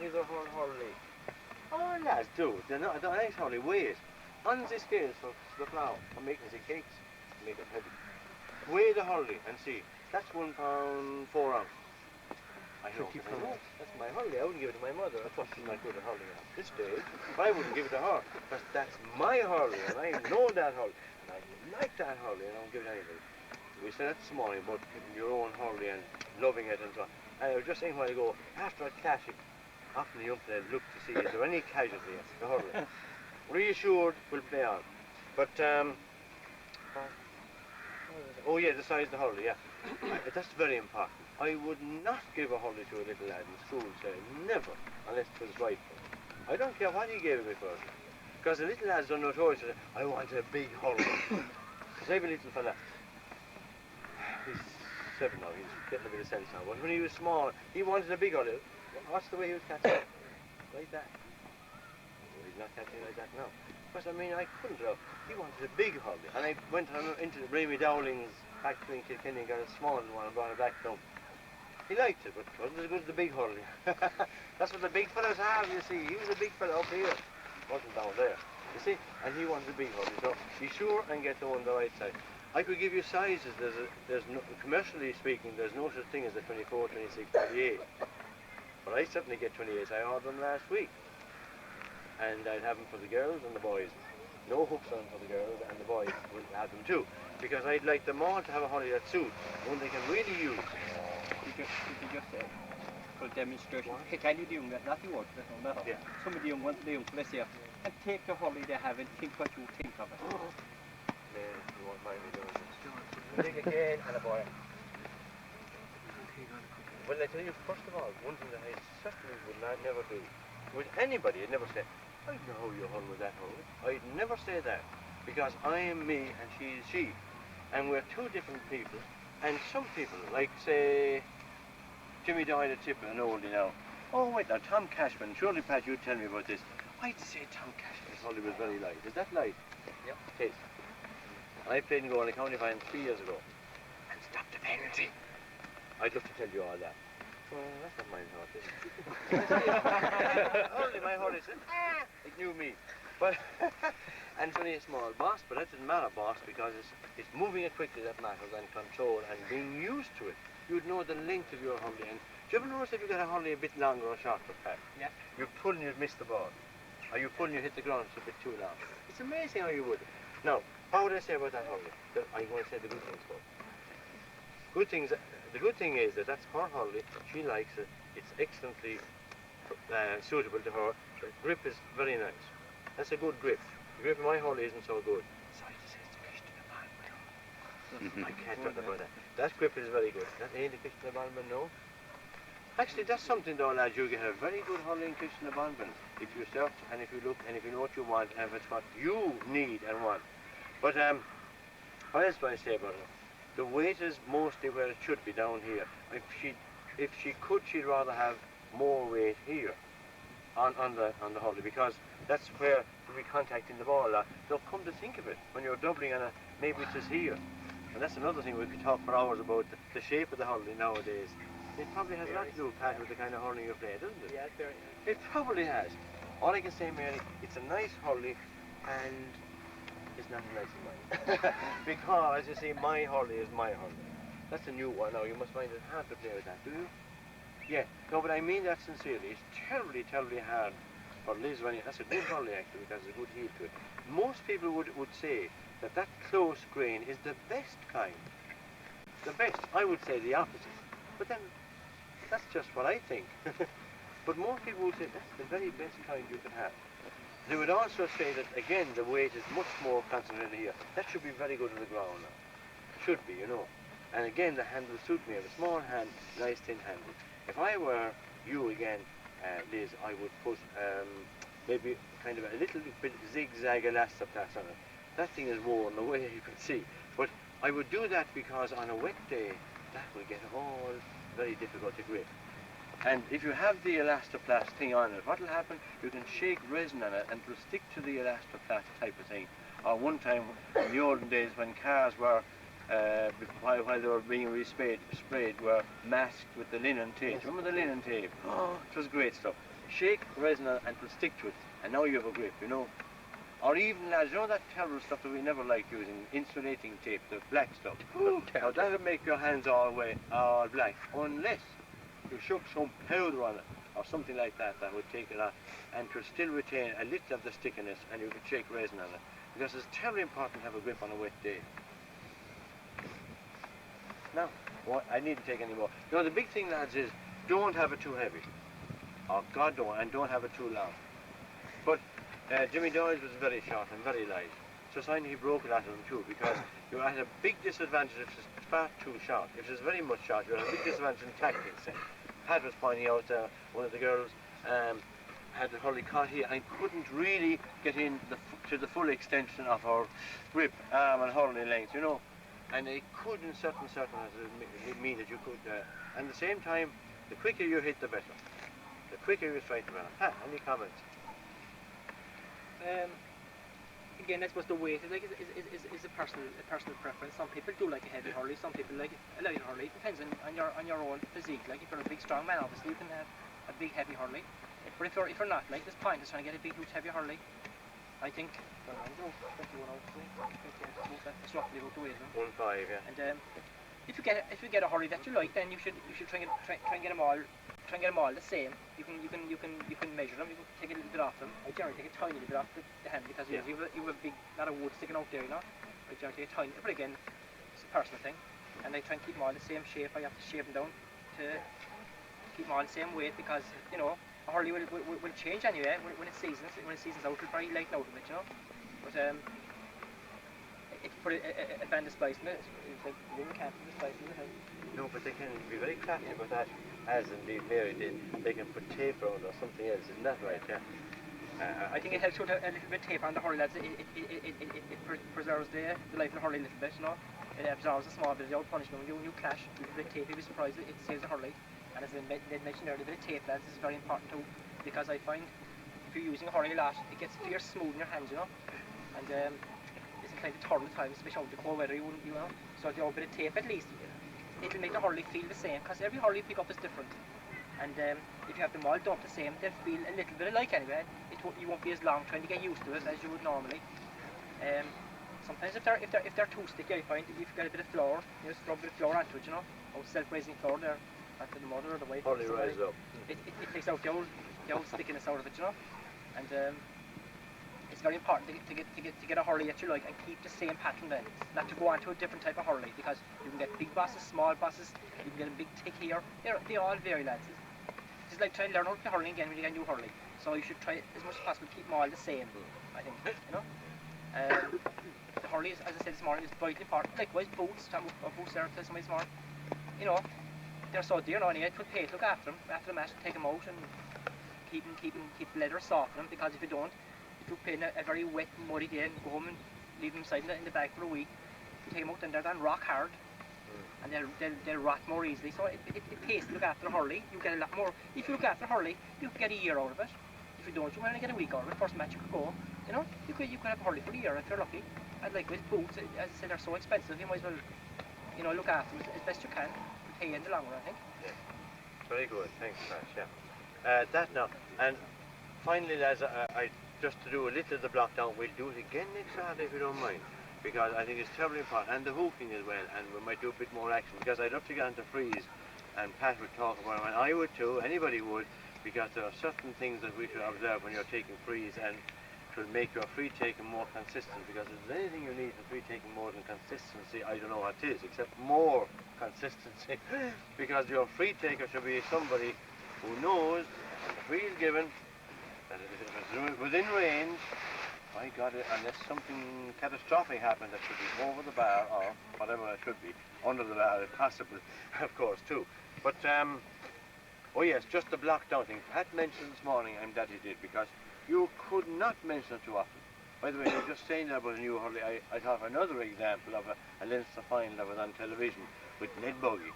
is a whole Hurley. Oh, lads, do. They're not, the nice Hurley, weigh it. On the scales for the flour. I'm making the cakes. Make it heavy. Weigh the Hurley and see. That's 1 pound 4 ounces. I know, that's my Hurley. I wouldn't give it to my mother. Of course, she's not good at Hurley at this stage. But I wouldn't give it to her. Because that's my Hurley, and I know that Hurley. And I like that Hurley, and I don't give it to anybody. We said that this morning about getting your own Hurley and loving it and so on. And I was just saying a while ago, after a classic, often the young players look to see, is there any casualty at the Hurley? Reassured, we'll play on. But, oh yeah, the size of the Hurley, yeah. That's very important. I would not give a Hurley to a little lad in school, say, never, unless it was right for him. I don't care what he gave me for it. Because the little lads are notorious, I want a big Hurley. Because I have a little fella, he's 7 now, he's getting a bit of sense now, but when he was small, he wanted a big Hurley. What's the way he was catching it? Like that. Well, he's not catching it like that now. Because, I mean, I couldn't have. He wanted a big Hurley. And I went into Remy Dowling's factory in Kilkenny and got a small one and brought it back down. He liked it, but it wasn't as good as the big Hurley. That's what the big fellas have, you see. He was a big fella up here. Wasn't down there. You see? And he wanted a big Hurley. So be sure and get the one on the right side. I could give you sizes. There's no, commercially speaking, there's no such thing as a 24, 26, 28. But I certainly get 28s. I ordered them last week. And I'd have them for the girls and the boys. No hooks on for the girls, and the boys will have them too. Because I'd like them all to have a Hurley that suits, one they can really use. You just for demonstration, pick any of the young, not the old, that don't matter. Yeah. Some of the young ones, the young fellas here, and take the Hurley they have and think what you think of it. Oh. Man, you won't mind me doing this. Dig again, and a boy. Well, I tell you, first of all, one thing that I certainly would not never do, with anybody, I'd never say, I don't know how you hold with that hole. I'd never say that, because I am me and she is she, and we're two different people. And some people, like say, Jimmy Doyle at Tipper, an oldie now. Oh wait, now Tom Cashman. Surely, Pat, you'd tell me about this. I'd say Tom Cashman's Hurley was very light. Is that light? Yep. Yes. I played in Galway County Final 3 years ago, and stopped the penalty. I'd love to tell you all that. Well, that's not my thought. Only my Hurley said, it knew me. But and it's only a small boss, but that didn't matter, boss, because it's moving it quickly that matters, and control, and being used to it. You'd know the length of your Hurley. And do you ever notice if you get a Hurley a bit longer or shorter, Pat? Yeah. You pull and you'd miss the ball. Or you pull and you hit the ground, it's a bit too long. It's amazing how you would. Now, what would I say about that Hurley? I'm going to say the good things first. Good things, the good thing is that that's her Hurley. She likes it. It's excellently suitable to her. The grip is very nice. That's a good grip. The grip of my Hurley isn't so good. Sorry to say it's the Christian Balman. I can't talk about that. That grip is very good. That ain't the Christian Balman, no? Actually, that's something though, lads. You get a very good Hurley in Christian Balman if you search and if you look and if you know what you want and if it's what you need and want. But what else do I say about it? The weight is mostly where it should be down here. If she could, she'd rather have more weight here on the Hurley, because that's where you'll be contacting the ball a lot. So come to think of it, when you're doubling on it, maybe it's just here. And that's another thing we could talk for hours about, the shape of the Hurley nowadays. It probably has a lot to do, Pat, with the kind of Hurley you play, doesn't it? Yeah, it's very nice. It probably has. All I can say, Mary, it's a nice Hurley, and it's not as nice as mine. Because, you see, my Hurley is my Hurley. That's a new one now. You must find it hard to play with that, do you? Yeah. No, but I mean that sincerely. It's terribly, terribly hard for Liz when that's a good Hurley, actually, because there's a good heel to it. Most people would say that close grain is the best kind. The best. I would say the opposite. But then, that's just what I think. But more people would say that's the very best kind you could have. They would also say that, again, the weight is much more concentrated here. That should be very good on the ground now. Should be, you know. And again, the handle suit me. I have a small hand, nice thin handle. If I were you again, Liz, I would put maybe kind of a little bit zigzag elastoplast on it. That thing is worn away, you can see. But I would do that because on a wet day, that will get all very difficult to grip. And if you have the elastoplast thing on it, what will happen? You can shake resin on it and it will stick to the elastoplast type of thing. Or one time in the olden days when cars were, while they were being sprayed, were masked with the linen tape. Remember the linen tape? Oh, it was great stuff. shake resin on and it'll stick to it, and now you have a grip, you know. Or even, lads, you know that terrible stuff that we never like using, insulating tape, the black stuff. Now that'll make your hands all black, unless you shook some powder on it, or something like that, that would take it off, and to still retain a little of the stickiness, and you could shake resin on it. Because it's terribly important to have a grip on a wet day. Now, I needn't take any more. You know, the big thing, lads, is don't have it too heavy. Oh, God, don't, and don't have it too long. But Jimmy Doyle's was very short and very light. So finally he broke a lot of them too, because you had a big disadvantage if it's far too short. If it's very much short, you have a big disadvantage in tackling, say. Pat was pointing out one of the girls had the hurley caught here and couldn't really get in to the full extension of her grip, arm and hurley length, you know. And it could in certain circumstances mean that you could, and at the same time, the quicker you hit the better. The quicker you strike the better. Any comments? Again, I suppose the weight is a personal preference. Some people do like a heavy hurley, some people like a light hurley. It depends on your own physique. Like if you're a big strong man, obviously you can have a big heavy hurley. But if you're not, like this point is trying to get a big huge heavy hurley. I think that's roughly about the weight. 1.5, yeah. And if you get a hurley that you like, then you should try and get them all. Try and get them all the same. You can measure them. You can take a little bit off them. I generally take a tiny little bit off the hand because you have a big lot of wood sticking out there, you know. I generally take a tiny. But again, it's a personal thing. And I try and keep them all the same shape. I have to shave them down to keep them all the same weight because you know a hurley will change anyway when it's seasons. When it's seasons out, it'll probably lighten out a bit, you know. But if you put a band of spice in it, it's like you can't put the spice in it. No, but they can be very crafty with that, as indeed Mary did. They can put tape around or something else, isn't that right? Yeah. I think it helps with a little bit of tape on the hurley, lads. It preserves the life of the hurley a little bit, you know. It absorbs a small bit of the old punishment. When you clash, a little bit of tape, you'll be surprised it saves the hurley. And as I mentioned earlier, a bit of tape, lads, is very important too, because I find if you're using a hurley a lot, it gets fierce smooth in your hands, you know. And it's inclined to turn at times, especially out the cold weather, you know. So if you have a bit of tape at least, it'll make the hurley feel the same, because every hurley you pick up is different. And if you have them all dumped the same, they'll feel a little bit alike anyway. You won't be as long trying to get used to it as you would normally. Sometimes if they're too sticky, I find if you've got a bit of flour, you just rub a bit of flour onto it, you know, or self-raising flour there, onto the mother or the wife. Hurley rise up. It takes out the old stickiness out of it, you know. And it's very important to get a hurley that you like and keep the same pattern then, not to go on to a different type of hurley, because you can get big bosses, small bosses, you can get a big tick here. They all vary, lads. It's like trying to learn how to play hurling again when you get a new hurley. So you should try as much as possible to keep them all the same, I think, you know. The hurley, as I said this morning, is vitally important. Likewise, boots there to somebody smart. You know, they're so dear now anyway. Put pay to look after them, after the match, take them out and keep the leather soft on them, because if you don't, if you play in a very wet, muddy day and go home and leave them inside in the bag for a week, you take them out and they're done rock hard, and they'll rot more easily. So it pays to look after a hurley. You get a lot more. If you look after a hurley, you can get a year out of it. If you don't, you only get a week out of it. First match you could go, you know, you could have a hurley for a year if you're lucky. And likewise boots, as I said, they're so expensive, you might as well, you know, look after them as best you can. Pay in the long run, I think. Yeah. Very good, thanks, Nash. Yeah. That now, and finally, lads, I just to do a little of the block down. We'll do it again next Saturday if you don't mind, because I think it's terribly important, and the hooking as well. And we might do a bit more action, because I'd love to get into freeze, and Pat would talk about it, and I would too. Anybody would, because there are certain things that we should observe when you're taking freeze, and it will make your free taking more consistent, because if there's anything you need for free taking more than consistency, I don't know what it is, except more consistency, because your free taker should be somebody who knows the free is given, that if it's within range, my God, unless something catastrophic happens, that should be over the bar, or whatever it should be, under the bar if possible, of course, too. But, oh yes, just the block down thing. Pat mentioned this morning, I'm glad he did, because you could not mention it too often. By the way, you were just saying that about a new hurley. I thought of another example of a Leinster final that was on television with Ned Buggy.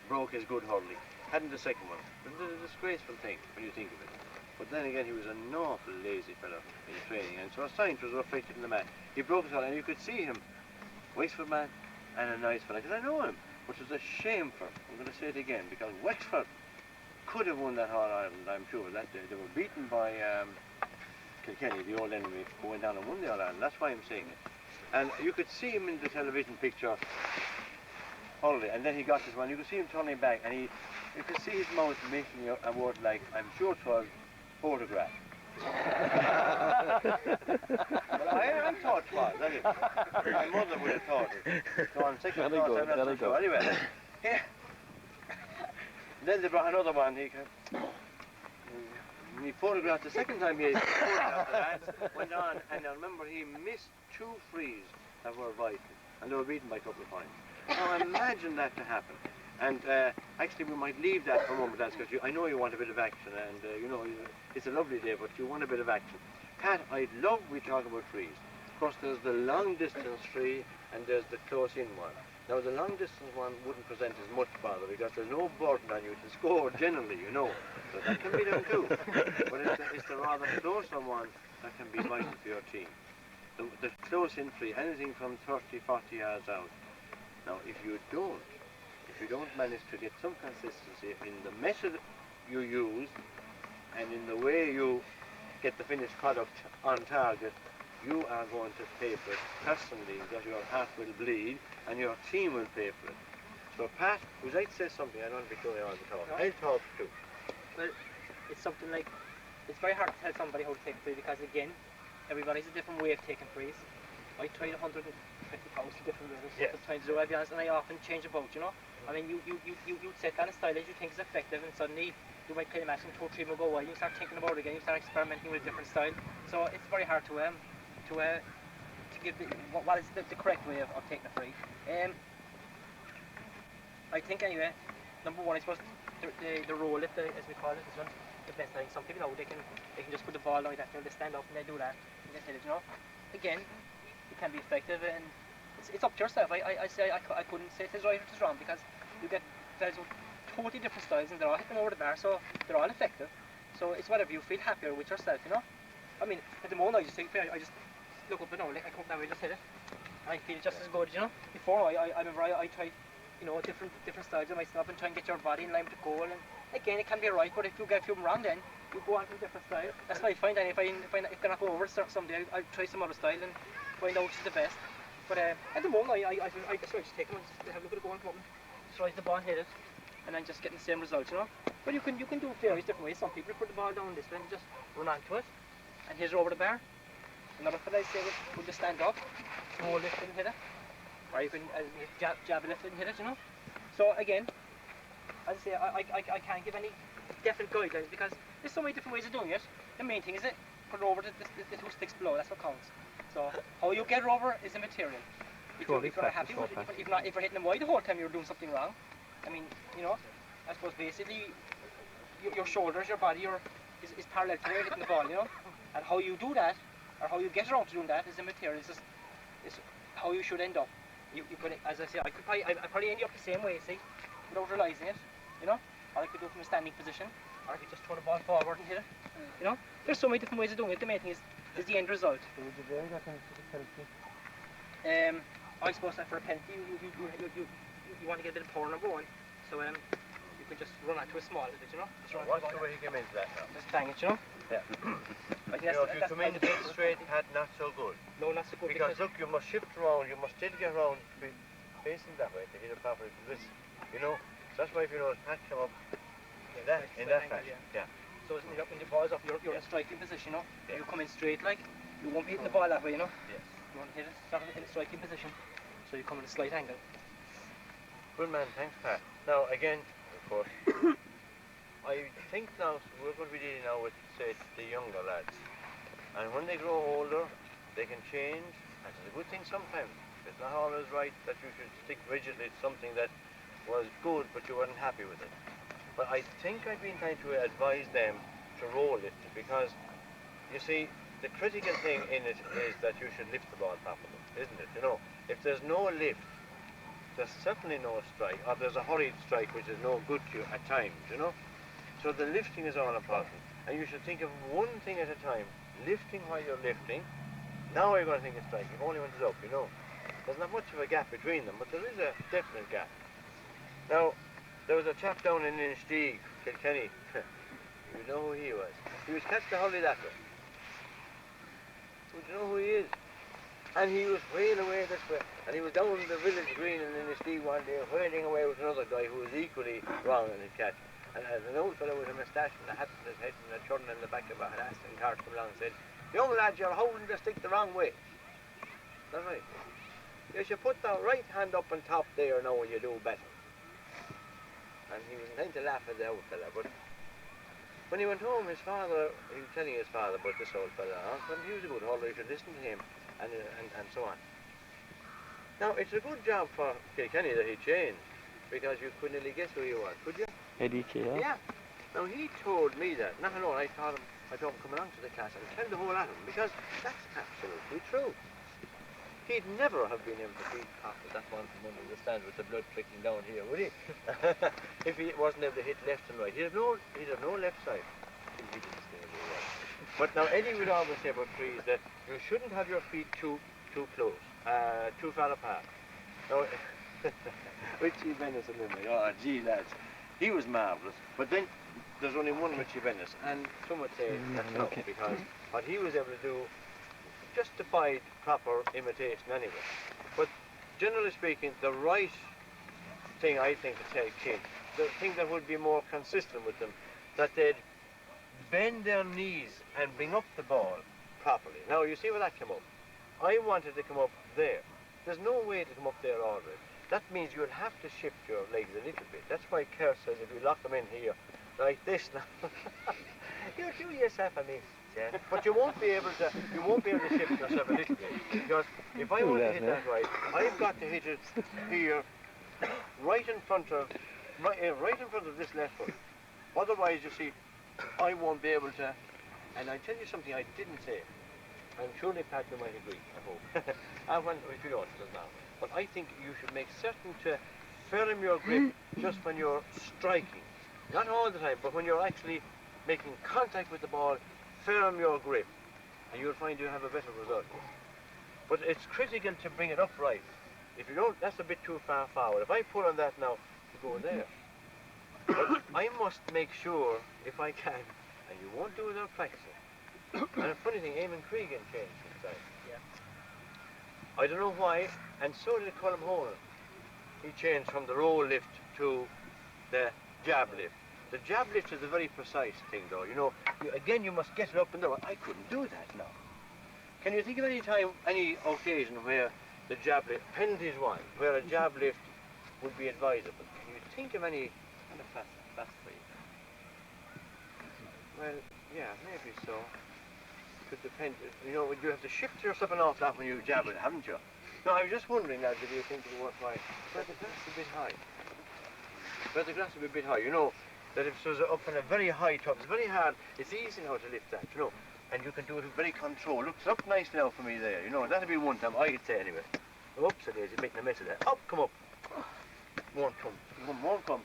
Broke his good hurley. Hadn't the second one. It was a disgraceful thing when you think of it. But then again, he was an awful lazy fellow in training, and so his science was reflected in the match. He broke his hurley, and you could see him, Wexford man, and a nice fellow, because I know him. Which was a shame for, I'm going to say it again, because Wexford could have won that All Ireland, I'm sure. That they were beaten by Kilkenny, the old enemy, who went down and won the All Ireland. That's why I'm saying it. And you could see him in the television picture, Hurley, and then he got this one. You could see him turning back, and you could see his mouth making a word like, I'm sure it was photograph. Well, I thought it was, that is. My mother would have thought it. So on second Very thought, good, I'm not very so sure. good. Anyway, yeah. Then they brought another one. He photographed the second time he photographed the lads, went on, and I remember he missed 2 frees that were vital, and they were beaten by a couple of points. Now imagine that to happen. And actually we might leave that for a moment, because I know you want a bit of action, and you know, it's a lovely day, but you want a bit of action. Pat, I love we talk about frees. Of course there's the long distance free, and there's the close in one. Now the long distance one wouldn't present as much bother, because there's no burden on you to score generally, you know. So that can be done too. But it's the rather closer one that can be vital for your team. The close in free, anything from 30, 40 yards out. Now if you don't manage to get some consistency in the method you use and in the way you get the finished product on target, you are going to pay for it personally, that your heart will bleed and your team will pay for it. So Pat, would you like to say something? I don't want to be doing all the talk. No. I'll talk too. Well, it's something like, it's very hard to tell somebody how to take a free, because again, everybody's a different way of taking frees. I tried 150,000 different ways Yes. of trying to do it, I'll be honest, and I often change about, you know. I mean, you set down a style that you think is effective, and suddenly you might play a match and 2 or 3 will go well. You start thinking about it again. You start experimenting with a different style. So it's very hard to give what is the correct way of taking a free. I think anyway. Number one, I suppose the roll lift, as we call it, is one the best. I think some people know they can just put the ball like that. They stand up and they do that and they hit it. You know, again, it can be effective, and it's up to yourself. I say I couldn't say it is right or it is wrong, because you get guys with totally different styles and they're all hitting over the bar, so they're all effective. So it's whatever you feel happier with yourself, you know. I mean, at the moment I just think I just look up and down, like I come down and just hit it, and I feel just as good, you know. Before I remember I tried, you know, different styles of myself and try and get your body in line with the goal. And again, it can be right, but if you get a few wrong, then you go on to a different style. That's what I find. And if they're not go over someday, I'll try some other style and find out which is the best. But at the moment, I just take them and just have a look at the goal and come up and slice the ball and hit it, and then just getting the same results, you know. But you can do various different ways. Some people put the ball down this way and just run onto it and hit it over the bar. Another fella I say would just stand up, small lift and hit it, or you can jab lift and hit it, you know. So again, as I say, I can't give any definite guidelines, because there's so many different ways of doing it. The main thing is it put it over the 2 sticks below. That's what counts. So how you get it over is immaterial. If you're not happy with it, if you're hitting them wide the whole time, you're doing something wrong. I mean, you know, I suppose basically your shoulders, your body, is parallel to where you're hitting the ball, you know. And how you do that, or how you get around to doing that, is immaterial. It's how you should end up. You could, as I say, I probably end up the same way, see, without realising it, you know. Or I could do it from a standing position, or I could just throw the ball forward and hit it, you know. There's so many different ways of doing it. The main thing is the end result. I suppose that for a penalty, you want to get a bit of power, number one. So you could just run out to a small bit, you know. What's the way you came into that now? Just bang it, you know. Yeah. I think You know, if you come in dead straight, Pat, not so good. No, not so good. Because look, you must shift around, you must still get around facing that way to hit it properly to this, you know. So that's why if you know Pat come up in that fashion. Yeah. So when the ball's up, you're in striking position, you know. Yeah. You come in straight, like, you won't be hitting the ball that way, you know. Yes. You want to hit it, start in a striking position. So you come in a slight angle. Good man, thanks Pat. Now again, of course, I think now we're going to be dealing now with, say, the younger lads. And when they grow older, they can change, and it's a good thing sometimes. It's not always right that you should stick rigidly to something that was good but you weren't happy with it. But I think I've been trying to advise them to roll it, because you see, the critical thing in it is that you should lift the ball properly, isn't it? You know, if there's no lift, there's certainly no strike, or there's a hurried strike which is no good to you at times, you know. So the lifting is all important, and you should think of one thing at a time. Lifting while you're lifting. Now you're going to think of striking, only when it's up, you know. There's not much of a gap between them, but there is a definite gap. Now, there was a chap down in Inistioge Kilkenny. You know who he was. He was catch the Holly that way. Would you know who he is? And he was whaling away this way, and he was down in the village green and in his steed one day, whaling away with another guy who was equally wrong in his catch. And as an old fellow with a moustache and a hat on his head and a churn in the back of a hat and cart come along and said, "Young lad, you're holding the stick the wrong way." That's right. You should put the right hand up on top there now when you do better. And he was intending to laugh at the old fella, but when he went home, his father, he was telling his father about this old fella, but he was a good holder, you should listen to him, and so on. Now, it's a good job for Kilkenny that he changed, because you couldn't really guess who he was, could you? Eddie Kay. Yeah. Now, he told me that, not alone, I told him come along to the class and tell the whole lot of him, because that's absolutely true. He'd never have been able to beat Pop with that one from under the stand with the blood trickling down here, would he? If he wasn't able to hit left and right. He'd have no left side. He didn't stay very well. But now Eddie would always say about trees that you shouldn't have your feet too close, too far apart. Now, Richie Bennis and him, oh gee lads, he was marvellous. But then there's only one Richie Bennis, and some would say that's not, because what he was able to do justified proper imitation anyway. But generally speaking, the right thing I think to tell kids, the thing that would be more consistent with them, that they'd bend their knees and bring up the ball properly. Now you see where that came up. I wanted to come up there. There's no way to come up there already. That means you'll have to shift your legs a little bit. That's why Kerr says if you lock them in here, like this now, you'll do yourself a miss. Yeah. But you won't be able to shift yourself a little bit, because if I want to hit that right, I've got to hit it here, right in front of this left foot. Otherwise, you see, I won't be able to. And I tell you something I didn't say, and surely Pat you might agree. I hope. If you don't, it doesn't matter. But I think you should make certain to firm your grip just when you're striking, not all the time, but when you're actually making contact with the ball. Firm your grip, and you'll find you have a better result. But it's critical to bring it up right. If you don't, that's a bit too far forward. If I pull on that now, you go there. But I must make sure, if I can, and you won't do it without practicing. And a funny thing, Eamon Cregan changed his style. Yeah. I don't know why, and so did Colm Honan. He changed from the roll lift to the jab lift. The jab lift is a very precise thing, though. You know, again, you must get it up and down. I couldn't do that now. Can you think of any time, any occasion where the jab lift, penalties one, where a jab lift would be advisable? Can you think of any? Kind of fast for you. Well, yeah, maybe so. Could depend. You know, you have to shift yourself an awful lot when you jab it, haven't you? No, I was just wondering now, did you think it was worthwhile? But the grass is a bit high. But the grass is a bit high, you know. That if it was up in a very high top, it's very hard, it's easy now to lift that, you know, and you can do it with very control. Look, it's up nice now for me there, you know, that'll be one time, I'd say anyway. Up, so there's you're making a mess of that. Up, come up. Won't come,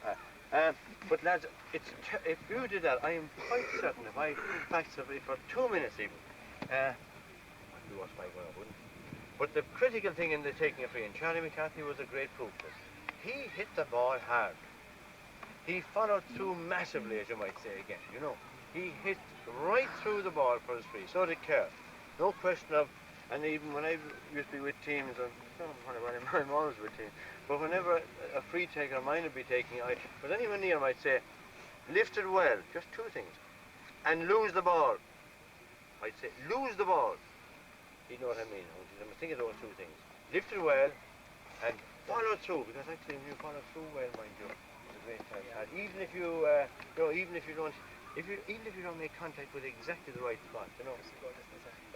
Pat. But lads, if you did that, I am quite certain if I practiced it for 2 minutes even, I'd be worse my well, wouldn't. But the critical thing in the taking a free, and Charlie McCarthy was a great proof of this, he hit the ball hard. He followed through massively, as you might say again, you know. He hit right through the ball for his free, so did Kerr. No question of, and even when I used to be with teams, and I'm always with teams, but whenever a free taker of mine would be taking, with anyone near him, I'd say, lift it well, just two things, and lose the ball. I'd say, lose the ball. You know what I mean? I'm thinking of those two things. Lift it well, and follow through, because actually when you follow through well, mind you, great time. And even if you, even if you don't make contact with exactly the right spot, you know.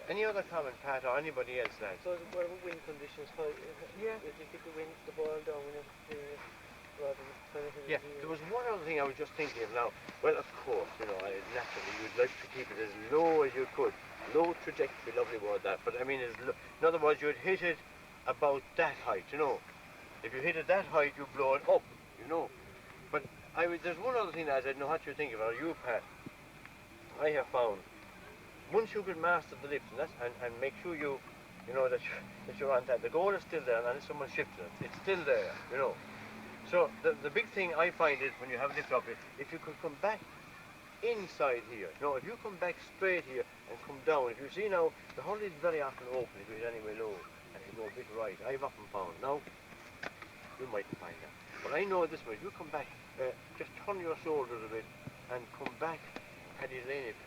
Any other comment, Pat, or anybody else, lads? So what about wind conditions? How, Yeah. if you keep the wind, the ball down in it, rather than kind of Yeah, there was one other thing I was just thinking of now. Well, of course, you know, naturally you'd like to keep it as low as you could. Low trajectory, lovely word that. But I mean, in other words, you'd hit it about that height, you know. If you hit it that height, you blow it up, you know. But there's one other thing, lads, I don't know what you think of it, or you, Pat. I have found, once you can master the lift and make sure you know that you're on that, the goal is still there, and unless someone shifts it, it's still there, you know. So the big thing I find is when you have lift up, if you could come back inside here. No, if you come back straight here and come down, if you see now, the hurley is very often open if it's anyway low, and you go a bit right. I've often found. Now, you mightn't find that. But I know this way, if you come back, just turn your shoulders a bit and come back. Paddy Lane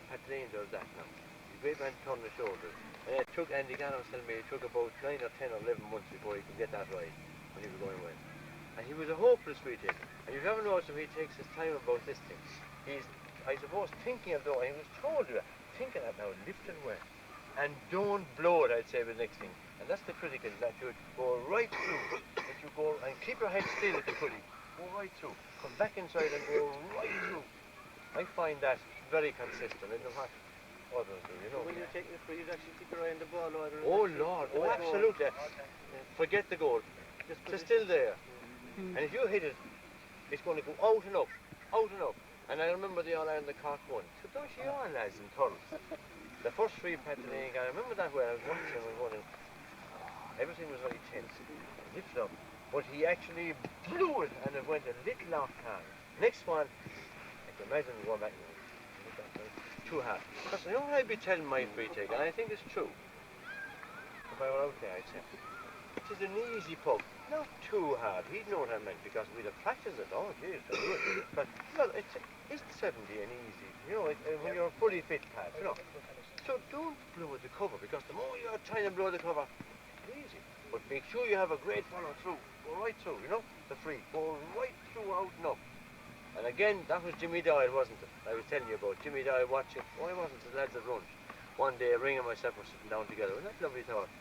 does that now. You go and turn the shoulders. And it took, Andy Gannon was telling me it took about 9 or 10 or 11 months before he could get that right when he was going well. And he was a hopeless free taker. And you've ever noticed if he takes his time about this thing, he's, I suppose, thinking of the way he was told you that. Think of that now, lift it well. And don't blow it, I'd say, with the next thing. And that's the critical, that you go right through. That you go, and keep your head still if you could. Go right through. Come back inside and go right through. I find that very consistent. I don't know what others do, you know. When you're taking the free, you'd actually keep your eye on the ball. Oh, Lord. Oh, absolutely. Forget the goal. It's still there. And if you hit it, it's going to go out and up. Out and up. And I remember the All-Ireland the Cork one. So don't you all lads in Thurles? The first free Paddy Lane, I remember that when I was watching and going, everything was very tense. Lifted up. But he actually blew it and it went a little off time. Next one, I can imagine going back too hard. Because you know what I'd be telling my free taker, and I think it's true. If I were out there, I'd say, it is an easy puck. Not too hard. He'd know what I meant because we'd have practiced it. Oh, geez, so good. But, well, it's 70 and easy. You know, when you're fully fit, Pat, you know. So don't blow the cover because the more you're trying to blow the cover, it's easy. But make sure you have a great follow through. Go right through, you know, the free. Go right through, out and up. And again, that was Jimmy Doyle, wasn't it? I was telling you about Jimmy Doyle watching. Why wasn't the lads at lunch? One day, Ring and myself were sitting down together. Wasn't that lovely thought?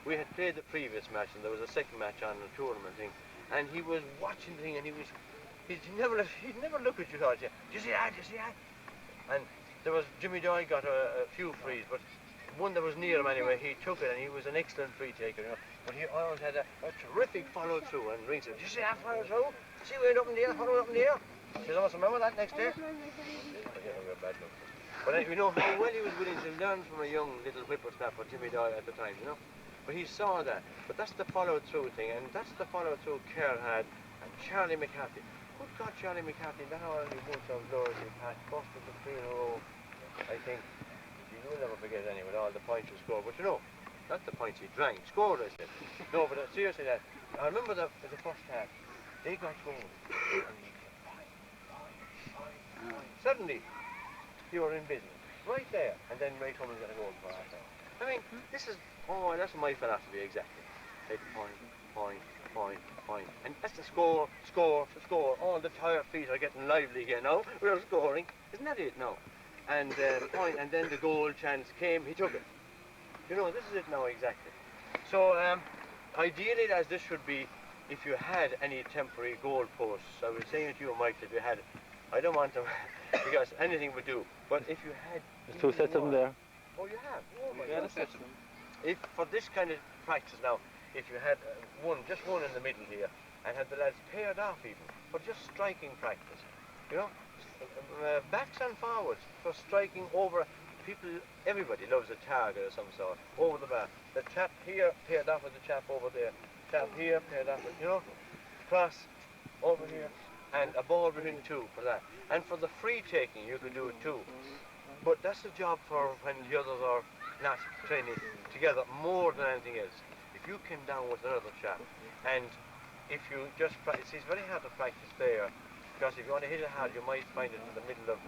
We had played the previous match, and there was a second match on the tournament thing, and he was watching the thing, and he'd never look at you. Thought, do you see that? Do you see that? And there was Jimmy Doyle got a few frees, but one that was near him anyway, he took it, and he was an excellent free taker, you know. But he always had a terrific follow through, and Ring said, "Do you see that follow through? See where it up in the air, follow up in the air." She says, "I must remember that next day." But you know how well he was willing to learn from a young little whippersnapper, Jimmy Doyle at the time, you know. But he saw that. But that's the follow-through thing, and that's the follow-through Kerr had, and Charlie McCarthy. Good God, Charlie McCarthy, that already won some glory, Pat, busted the 3 in a row. I think, you will never forget any with all the points he scored. But you know, not the points he drank, scored, I said. No, but seriously, that. I remember the first half. They got going, and he kept suddenly, you were in business, right there, and then Ray Cummins got a goal for us. I mean, this is, that's my philosophy exactly. Take point, point, point, point. And that's the score, score, score. All the tired feet are getting lively again now. We're scoring. Isn't that it now? And point, and then the goal chance came, he took it. You know, this is it now exactly. So, ideally, as this should be, if you had any temporary goal posts, I was saying to you, Mike, that you had, I don't want them, because anything would do, but if you had... There's 2 sets of them there. Oh, you have? Oh, my Yeah, God. that's it. If, for this kind of practice now, if you had just one in the middle here, and had the lads paired off even, for just striking practice, you know, backs and forwards, for striking over, people, everybody loves a target of some sort, over the bar. The chap here paired off with the chap over there, chap here paired off with, you know, cross, over here, and a ball between 2 for that. And for the free taking, you can do it too. But that's the job for when the others are not training together more than anything else. If you came down with another chap, and if you just practice, it's very hard to practice there, because if you want to hit it hard, you might find it in the middle of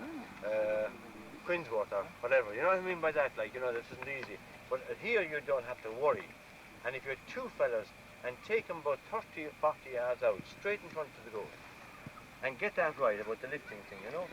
Quinsworth or whatever. You know what I mean by that? Like, you know, this isn't easy. But here you don't have to worry. And if you're 2 fellas, and take them about 30 or 40 yards out, straight in front of the goal, and get that right about the lifting thing, you know.